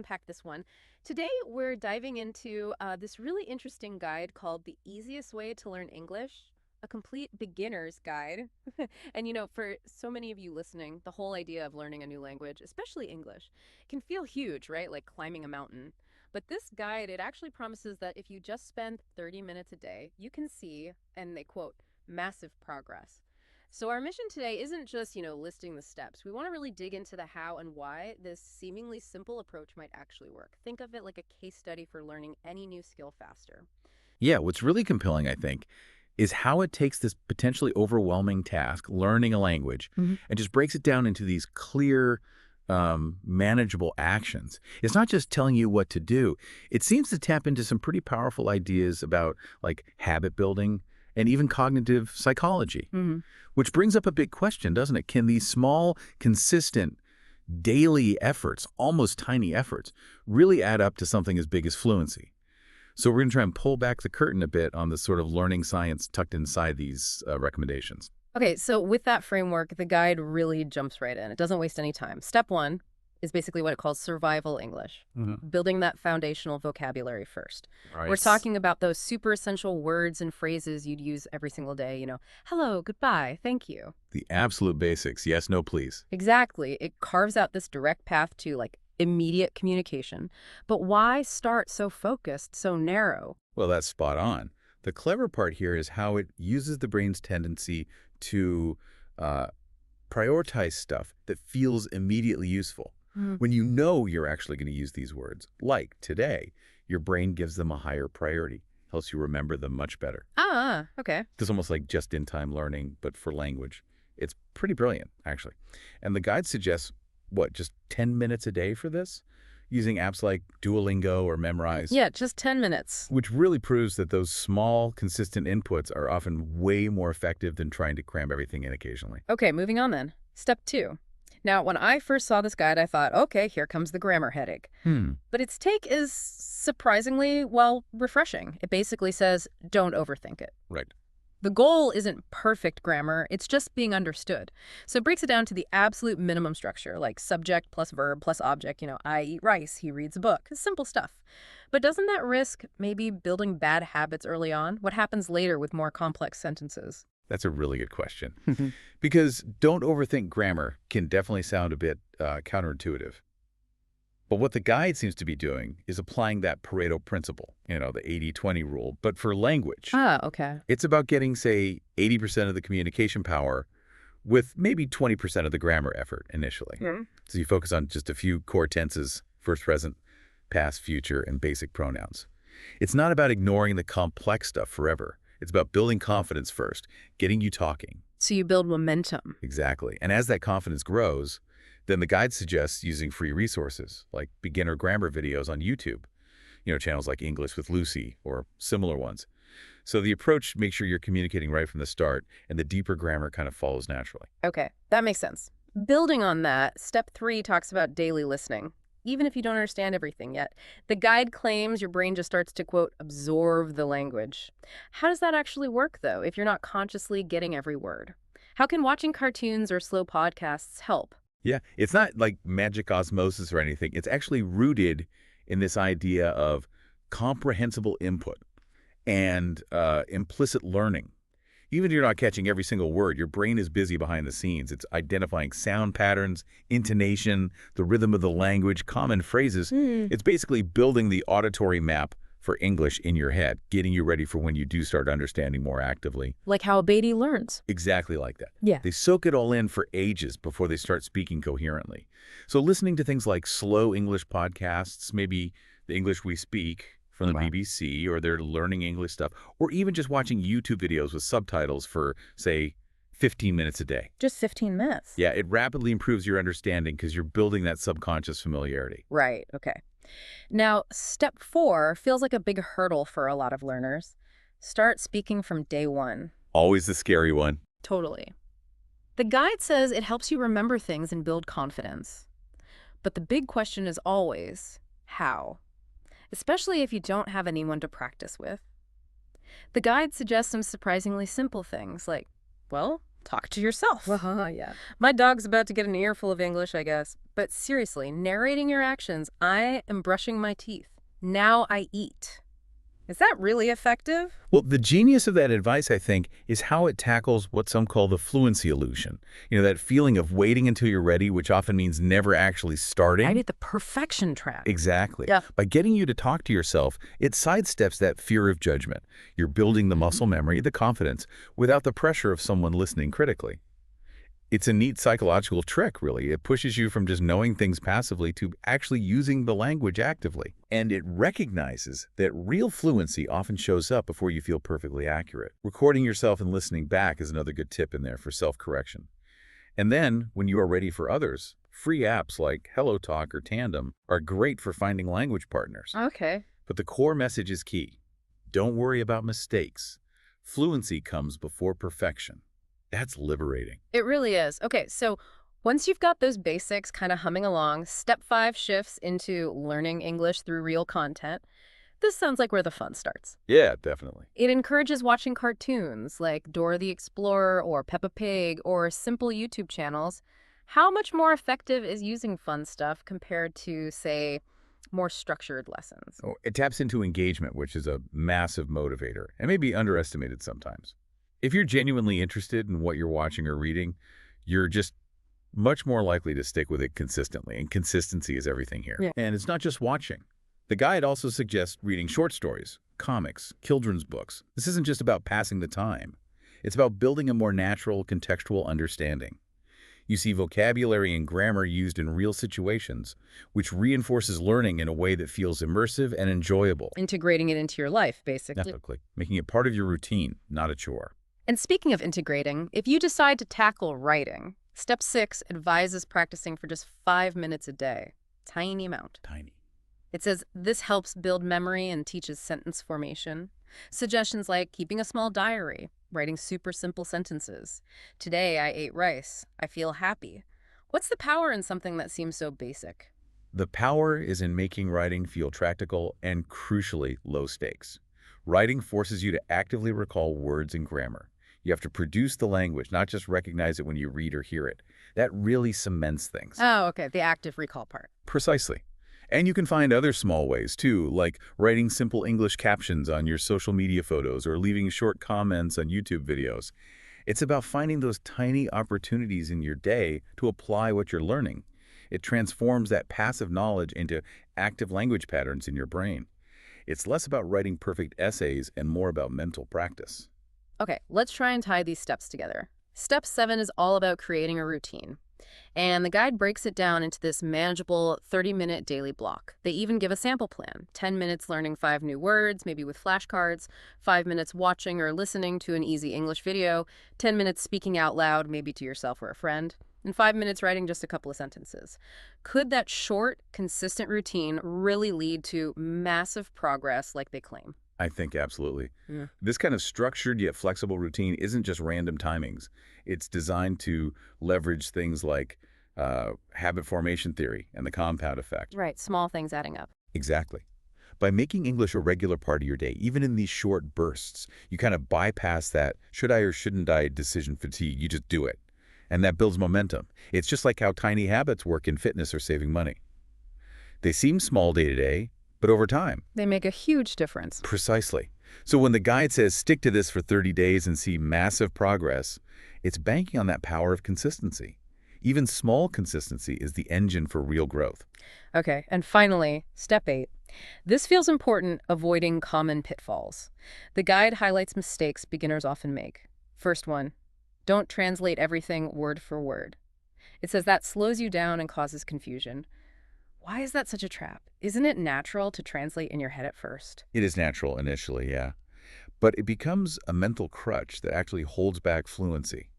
unpack this one. Today, we're diving into this really interesting guide called The Easiest Way to Learn English, a complete beginner's guide. And for so many of you listening, the whole idea of learning a new language, especially English, can feel huge, right? Like climbing a mountain. But this guide, it actually promises that if you just spend 30 minutes a day, you can see, and they quote, massive progress. So our mission today isn't just, listing the steps. We want to really dig into the how and why this seemingly simple approach might actually work. Think of it like a case study for learning any new skill faster. Yeah, what's really compelling, I think, is how it takes this potentially overwhelming task, learning a language, and just breaks it down into these clear, manageable actions. It's not just telling you what to do. It seems to tap into some pretty powerful ideas about like habit building and even cognitive psychology, which brings up a big question, doesn't it? Can these small, consistent, daily efforts, almost tiny efforts, really add up to something as big as fluency? So we're going to try and pull back the curtain a bit on the sort of learning science tucked inside these recommendations. Okay, so with that framework, the guide really jumps right in. It doesn't waste any time. Step one is basically what it calls survival English, building that foundational vocabulary first. Right. We're talking about those super essential words and phrases you'd use every single day, hello, goodbye, thank you. The absolute basics. Yes, no, please. Exactly. It carves out this direct path to like immediate communication. But why start so focused, so narrow? Well, that's spot on. The clever part here is how it uses the brain's tendency to prioritize stuff that feels immediately useful. When you know you're actually going to use these words, like today, your brain gives them a higher priority, helps you remember them much better. Ah, okay. It's almost like just-in-time learning, but for language. It's pretty brilliant, actually. And the guide suggests, what, just 10 minutes a day for this? Using apps like Duolingo or Memrise. Yeah, just 10 minutes. Which really proves that those small, consistent inputs are often way more effective than trying to cram everything in occasionally. Okay, moving on then. Step two. Now, when I first saw this guide, I thought, okay, here comes the grammar headache. But its take is surprisingly, well, refreshing. It basically says, don't overthink it. Right. The goal isn't perfect grammar, it's just being understood. So it breaks it down to the absolute minimum structure, like subject plus verb plus object, I eat rice, he reads a book. Simple stuff. But doesn't that risk maybe building bad habits early on? What happens later with more complex sentences? That's a really good question. Because don't overthink grammar can definitely sound a bit counterintuitive. But what the guide seems to be doing is applying that Pareto principle, the 80-20 rule, but for language. Ah, okay. It's about getting, say, 80% of the communication power with maybe 20% of the grammar effort initially. So you focus on just a few core tenses, first, present, past, future, and basic pronouns. It's not about ignoring the complex stuff forever. It's about building confidence first, getting you talking. So you build momentum. Exactly. And as that confidence grows, then the guide suggests using free resources like beginner grammar videos on YouTube, channels like English with Lucy or similar ones. So the approach makes sure you're communicating right from the start and the deeper grammar kind of follows naturally. Okay, that makes sense. Building on that, step three talks about daily listening. Even if you don't understand everything yet, the guide claims your brain just starts to, quote, absorb the language. How does that actually work, though, if you're not consciously getting every word? How can watching cartoons or slow podcasts help? Yeah, it's not like magic osmosis or anything. It's actually rooted in this idea of comprehensible input and implicit learning. Even if you're not catching every single word, your brain is busy behind the scenes. It's identifying sound patterns, intonation, the rhythm of the language, common phrases. It's basically building the auditory map for English in your head, getting you ready for when you do start understanding more actively. Like how a baby learns. Exactly like that. Yeah. They soak it all in for ages before they start speaking coherently. So listening to things like slow English podcasts, maybe The English We Speak from the BBC, or they're learning English stuff, or even just watching YouTube videos with subtitles for, say, 15 minutes a day. Just 15 minutes? Yeah, it rapidly improves your understanding because you're building that subconscious familiarity. Right, okay. Now, step four feels like a big hurdle for a lot of learners. Start speaking from day one. Always the scary one. Totally. The guide says it helps you remember things and build confidence. But the big question is always, how? Especially if you don't have anyone to practice with. The guide suggests some surprisingly simple things like, well, Talk to yourself. Yeah. My dog's about to get an earful of English, I guess. But seriously, narrating your actions. I am brushing my teeth. Now I eat. Is that really effective? Well, the genius of that advice, I think, is how it tackles what some call the fluency illusion. That feeling of waiting until you're ready, which often means never actually starting. Right, the perfection trap. Exactly. Yeah. By getting you to talk to yourself, it sidesteps that fear of judgment. You're building the muscle memory, the confidence, without the pressure of someone listening critically. It's a neat psychological trick, really. It pushes you from just knowing things passively to actually using the language actively. And it recognizes that real fluency often shows up before you feel perfectly accurate. Recording yourself and listening back is another good tip in there for self-correction. And then, when you are ready for others, free apps like HelloTalk or Tandem are great for finding language partners. Okay. But the core message is key. Don't worry about mistakes. Fluency comes before perfection. That's liberating. It really is. Okay, so once you've got those basics kind of humming along, step 5 shifts into learning English through real content. This sounds like where the fun starts. Yeah, definitely. It encourages watching cartoons like Dora the Explorer or Peppa Pig or simple YouTube channels. How much more effective is using fun stuff compared to, say, more structured lessons? Oh, it taps into engagement, which is a massive motivator and may be underestimated sometimes. If you're genuinely interested in what you're watching or reading, you're just much more likely to stick with it consistently, and consistency is everything here. Yeah. And it's not just watching. The guide also suggests reading short stories, comics, children's books. This isn't just about passing the time. It's about building a more natural, contextual understanding. You see vocabulary and grammar used in real situations, which reinforces learning in a way that feels immersive and enjoyable. Integrating it into your life, basically. Definitely. Making it part of your routine, not a chore. And speaking of integrating, if you decide to tackle writing, step 6 advises practicing for just 5 minutes a day. Tiny amount. Tiny. It says this helps build memory and teaches sentence formation. Suggestions like keeping a small diary, writing super simple sentences. Today I ate rice. I feel happy. What's the power in something that seems so basic? The power is in making writing feel practical and, crucially, low stakes. Writing forces you to actively recall words and grammar. You have to produce the language, not just recognize it when you read or hear it. That really cements things. Oh, okay, the active recall part. Precisely. And you can find other small ways, too, like writing simple English captions on your social media photos or leaving short comments on YouTube videos. It's about finding those tiny opportunities in your day to apply what you're learning. It transforms that passive knowledge into active language patterns in your brain. It's less about writing perfect essays and more about mental practice. Okay, let's try and tie these steps together. Step 7 is all about creating a routine. And the guide breaks it down into this manageable 30-minute daily block. They even give a sample plan. 10 minutes learning 5 new words, maybe with flashcards, 5 minutes watching or listening to an easy English video, 10 minutes speaking out loud, maybe to yourself or a friend, and 5 minutes writing just a couple of sentences. Could that short, consistent routine really lead to massive progress like they claim? I think absolutely. Yeah. This kind of structured yet flexible routine isn't just random timings. It's designed to leverage things like habit formation theory and the compound effect. Right, small things adding up. Exactly. By making English a regular part of your day, even in these short bursts, you kind of bypass that should I or shouldn't I decision fatigue. You just do it. And that builds momentum. It's just like how tiny habits work in fitness or saving money. They seem small day to day, but over time. They make a huge difference. Precisely. So when the guide says stick to this for 30 days and see massive progress, it's banking on that power of consistency. Even small consistency is the engine for real growth. Okay, and finally, step 8. This feels important, avoiding common pitfalls. The guide highlights mistakes beginners often make. First one, don't translate everything word for word. It says that slows you down and causes confusion. Why is that such a trap? Isn't it natural to translate in your head at first? It is natural initially, yeah. But it becomes a mental crutch that actually holds back fluency.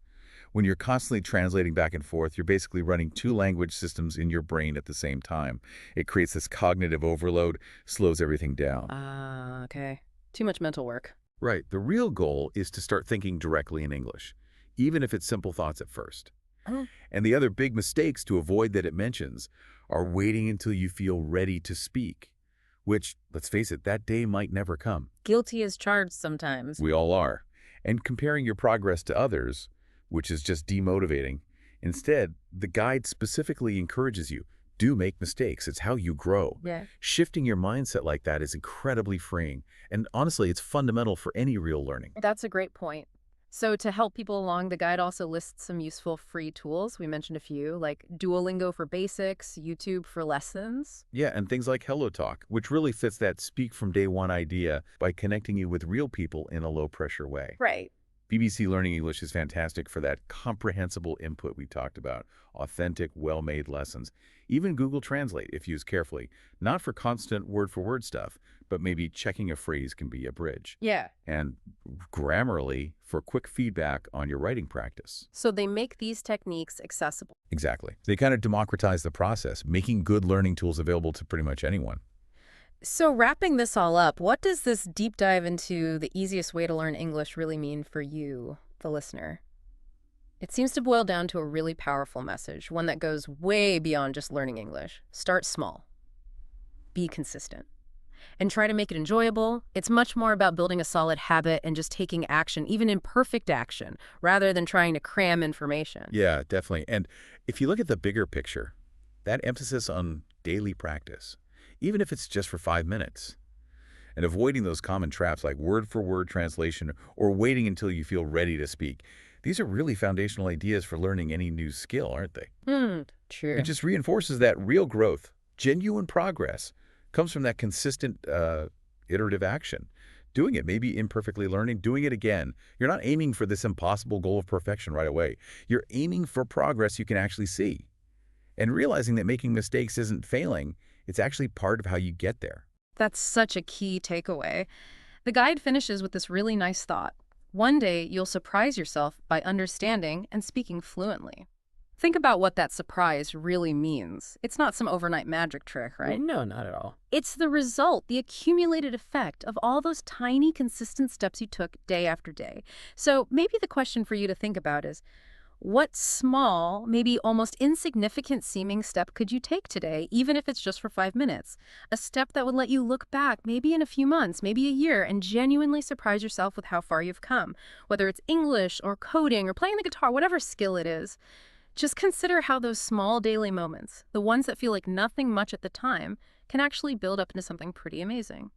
When you're constantly translating back and forth, you're basically running 2 language systems in your brain at the same time. It creates this cognitive overload, slows everything down. Ah, okay. Too much mental work. Right. The real goal is to start thinking directly in English, even if it's simple thoughts at first. Oh. And the other big mistakes to avoid that it mentions are waiting until you feel ready to speak, which, let's face it, that day might never come. Guilty as charged sometimes. We all are. And comparing your progress to others, which is just demotivating. Instead, the guide specifically encourages you, do make mistakes. It's how you grow. Yeah. Shifting your mindset like that is incredibly freeing. And honestly, it's fundamental for any real learning. That's a great point. So to help people along, the guide also lists some useful free tools. We mentioned a few, like Duolingo for basics, YouTube for lessons. Yeah, and things like HelloTalk, which really fits that speak from day one idea by connecting you with real people in a low-pressure way. Right. BBC Learning English is fantastic for that comprehensible input we talked about, authentic, well-made lessons. Even Google Translate, if used carefully, not for constant word-for-word stuff, but maybe checking a phrase can be a bridge. Yeah. And Grammarly for quick feedback on your writing practice. So they make these techniques accessible. Exactly. They kind of democratize the process, making good learning tools available to pretty much anyone. So wrapping this all up, what does this deep dive into the easiest way to learn English really mean for you, the listener? It seems to boil down to a really powerful message, one that goes way beyond just learning English. Start small. Be consistent. And try to make it enjoyable. It's much more about building a solid habit and just taking action, even imperfect action, rather than trying to cram information. Yeah, definitely. And if you look at the bigger picture, that emphasis on daily practice, even if it's just for 5 minutes, and avoiding those common traps like word-for-word translation or waiting until you feel ready to speak. These are really foundational ideas for learning any new skill, aren't they? True. It just reinforces that real growth, genuine progress, comes from that consistent iterative action. Doing it, maybe imperfectly learning, doing it again. You're not aiming for this impossible goal of perfection right away. You're aiming for progress you can actually see. And realizing that making mistakes isn't failing, it's actually part of how you get there. That's such a key takeaway. The guide finishes with this really nice thought. One day, you'll surprise yourself by understanding and speaking fluently. Think about what that surprise really means. It's not some overnight magic trick, right? No, not at all. It's the result, the accumulated effect of all those tiny, consistent steps you took day after day. So maybe the question for you to think about is, what small, maybe almost insignificant seeming step could you take today, even if it's just for 5 minutes? A step that would let you look back maybe in a few months, maybe a year, and genuinely surprise yourself with how far you've come. Whether it's English or coding or playing the guitar, whatever skill it is, just consider how those small daily moments, the ones that feel like nothing much at the time, can actually build up into something pretty amazing.